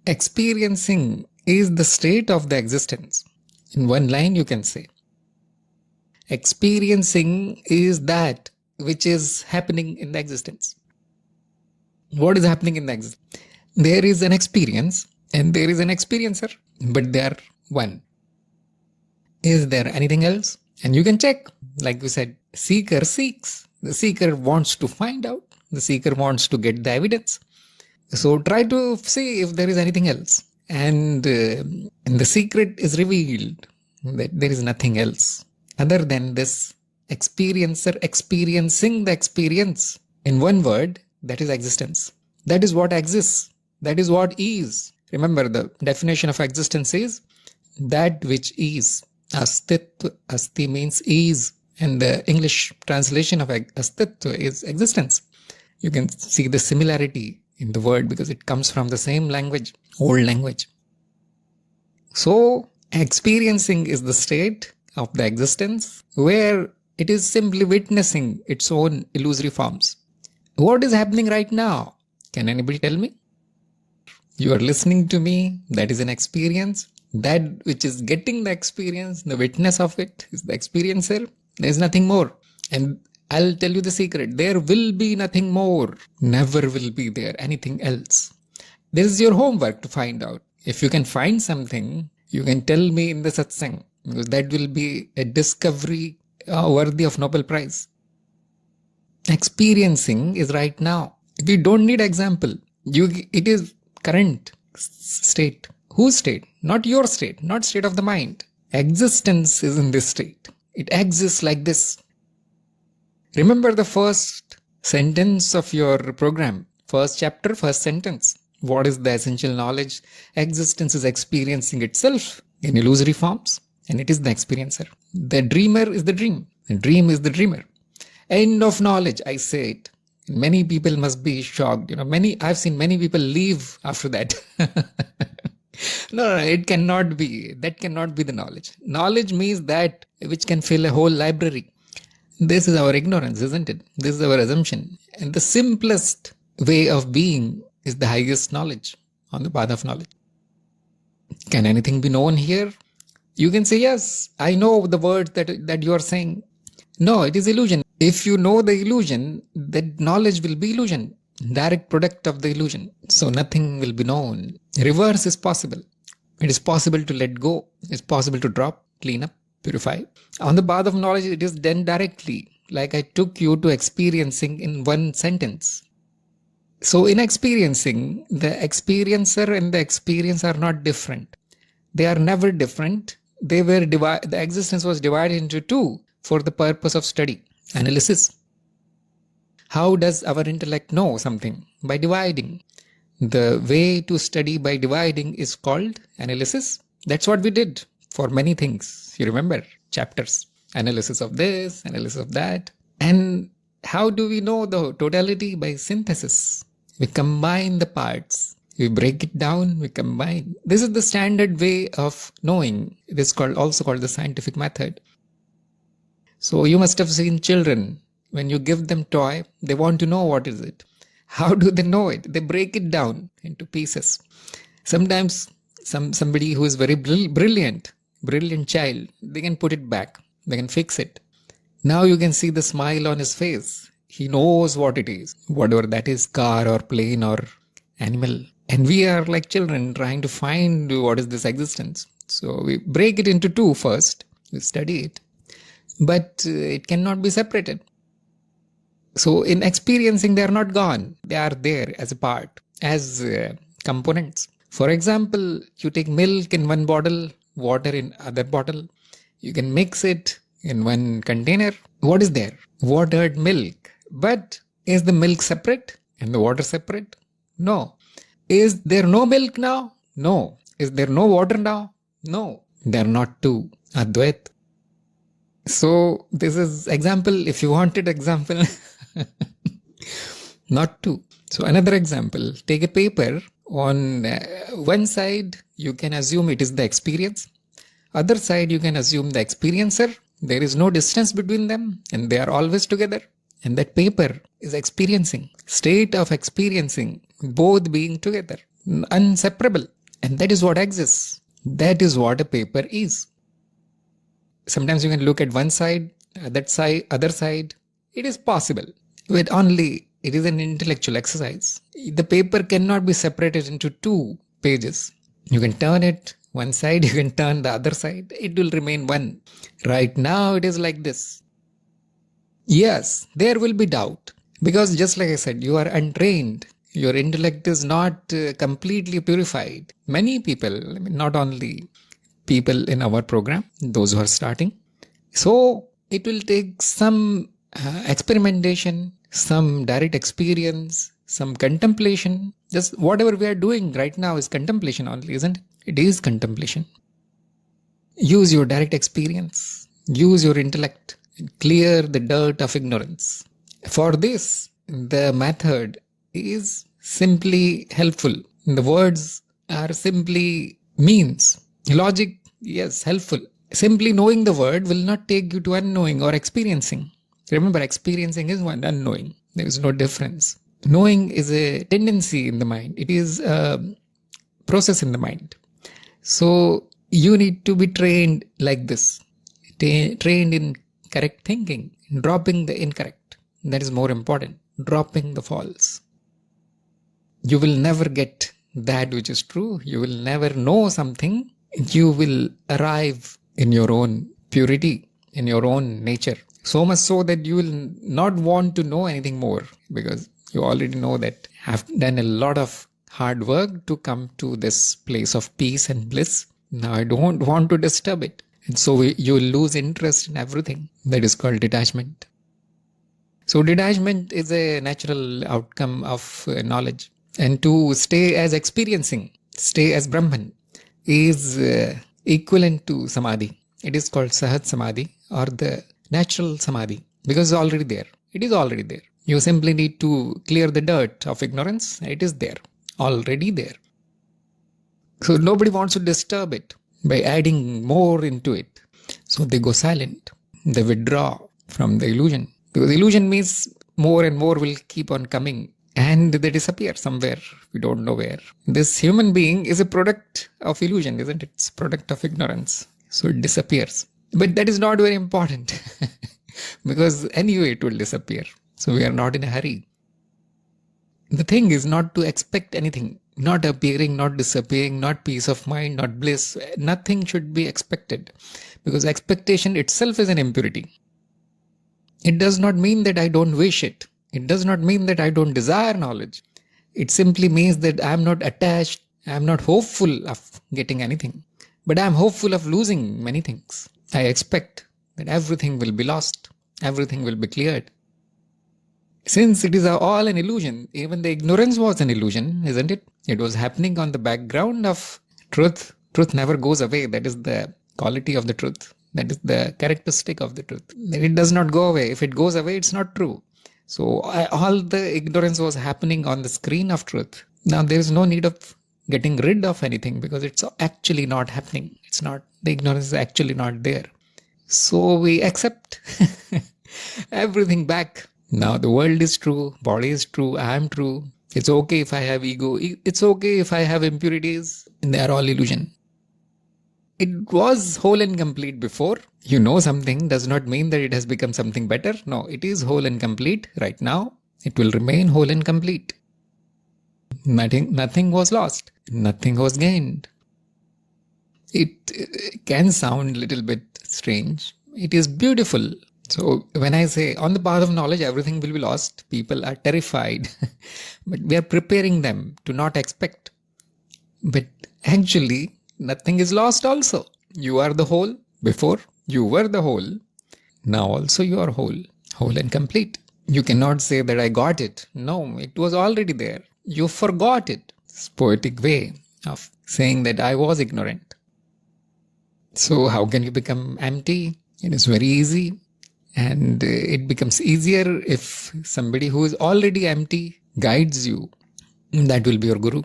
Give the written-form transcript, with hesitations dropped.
Experiencing is the state of the existence. In one line you can say, experiencing is that which is happening in the existence. What is happening in the existence? There is an experience and there is an experiencer, but they are one. Is there anything else? And you can check, like we said, seeker seeks. The seeker wants to find out. The seeker wants to get the evidence. So try to see if there is anything else. And the secret is revealed that there is nothing else other than this experiencer experiencing the experience. In one word, that is existence. That is what exists. That is what is. Remember, the definition of existence is that which is. Astitva, asti means is, and the English translation of astitva is existence. You can see the similarity in the word because it comes from the same language, old language. So, experiencing is the state of the existence where it is simply witnessing its own illusory forms. What is happening right now? Can anybody tell me? You are listening to me, that is an experience. That which is getting the experience, the witness of it is the experiencer. There is nothing more. And I'll tell you the secret. There will be nothing more. Never will be there anything else. This is your homework to find out. If you can find something, you can tell me in the Satsang, because that will be a discovery worthy of Nobel Prize. Experiencing is right now. We don't need example. It is current state. Whose state? Not your state, not state of the mind. Existence is in this state. It exists like this. Remember the first sentence of your program. First chapter, first sentence. What is the essential knowledge? Existence is experiencing itself in illusory forms, and it is the experiencer. The dreamer is the dream. The dream is the dreamer. End of knowledge, I say it. Many people must be shocked. I've seen many people leave after that. No, it cannot be. That cannot be the knowledge. Knowledge means that which can fill a whole library. This is our ignorance, isn't it? This is our assumption. And the simplest way of being is the highest knowledge, on the path of knowledge. Can anything be known here? You can say, yes, I know the words that you are saying. No, it is illusion. If you know the illusion, that knowledge will be illusion. Direct product of the illusion. So nothing will be known. Reverse is possible. It is possible to let go. It's possible to drop, clean up, purify. On the path of knowledge, it is done directly. Like I took you to experiencing in one sentence. So in experiencing, the experiencer and the experience are not different. They are never different. The existence was divided into two for the purpose of study, analysis. How does our intellect know something? By dividing. The way to study by dividing is called analysis. That's what we did for many things. You remember chapters. Analysis of this, analysis of that. And how do we know the totality? By synthesis. We combine the parts. We break it down, we combine. This is the standard way of knowing. It is also called the scientific method. So you must have seen children. When you give them toy, they want to know what is it. How do they know it? They break it down into pieces. Sometimes somebody who is very brilliant child, they can put it back. They can fix it. Now you can see the smile on his face. He knows what it is. Whatever that is, car or plane or animal. And we are like children trying to find what is this existence. So we break it into two first. We study it. But it cannot be separated. So in experiencing, they are not gone. They are there as a part, as components. For example, you take milk in one bottle, water in other bottle. You can mix it in one container. What is there? Watered milk. But is the milk separate and the water separate? No. Is there no milk now? No. Is there no water now? No. They are not two. Advaita. So this is example. If you wanted example, not two. So another example, take a paper. On one side, you can assume it is the experience. Other side, you can assume the experiencer. There is no distance between them and they are always together. And that paper is experiencing, state of experiencing, both being together. inseparable. And that is what exists. That is what a paper is. Sometimes you can look at one side, that side, other side. It is possible. But only it is an intellectual exercise. The paper cannot be separated into two pages. You can turn it one side, you can turn the other side. It will remain one. Right now it is like this. Yes, there will be doubt. Because just like I said, you are untrained. Your intellect is not completely purified. Many people, not only people in our program, those who are starting. So it will take some experimentation, some direct experience, some contemplation. Just whatever we are doing right now is contemplation only, isn't it? It is contemplation. Use your direct experience. Use your intellect. Clear the dirt of ignorance. For this, the method is simply helpful. The words are simply means. Logic, yes, helpful. Simply knowing the word will not take you to unknowing or experiencing. Remember, experiencing is one, unknowing. There is no difference. Knowing is a tendency in the mind. It is a process in the mind. So you need to be trained like this. Trained in correct thinking, dropping the incorrect. That is more important. Dropping the false. You will never get that which is true. You will never know something. You will arrive in your own purity, in your own nature. So much so that you will not want to know anything more, because you already know that I have done a lot of hard work to come to this place of peace and bliss. Now I don't want to disturb it. And so you will lose interest in everything. That is called detachment. So detachment is a natural outcome of knowledge. And to stay as experiencing, stay as Brahman, is equivalent to Samadhi. It is called Sahat Samadhi, or the natural Samadhi, because it's already there. It is already there. You simply need to clear the dirt of ignorance. It is there, already there. So nobody wants to disturb it by adding more into it. So they go silent. They withdraw from the illusion. Because illusion means more and more will keep on coming. And they disappear somewhere. We don't know where. This human being is a product of illusion, isn't it? It's a product of ignorance. So it disappears. But that is not very important. Because anyway it will disappear. So we are not in a hurry. The thing is not to expect anything. Not appearing, not disappearing, not peace of mind, not bliss. Nothing should be expected. Because expectation itself is an impurity. It does not mean that I don't wish it. It does not mean that I don't desire knowledge. It simply means that I am not attached, I am not hopeful of getting anything. But I am hopeful of losing many things. I expect that everything will be lost, everything will be cleared. Since it is all an illusion, even the ignorance was an illusion, isn't it? It was happening on the background of truth. Truth never goes away. That is the quality of the truth. That is the characteristic of the truth. It does not go away. If it goes away, it's not true. So all the ignorance was happening on the screen of truth. Now there is no need of getting rid of anything, because it's actually not happening. It's not, the ignorance is actually not there. So we accept everything back. Now the world is true, body is true, I am true. It's okay if I have ego. It's okay if I have impurities. They are all illusion. It was whole and complete before. You know something does not mean that it has become something better. No, it is whole and complete right now. It will remain whole and complete. Nothing was lost. Nothing was gained. It can sound a little bit strange. It is beautiful. So when I say on the path of knowledge, everything will be lost, people are terrified. But we are preparing them to not expect. But actually, nothing is lost also. You are the whole. Before, you were the whole. Now also you are whole. Whole and complete. You cannot say that I got it. No, it was already there. You forgot it. It's a poetic way of saying that I was ignorant. So how can you become empty? It is very easy. And it becomes easier if somebody who is already empty guides you. That will be your guru.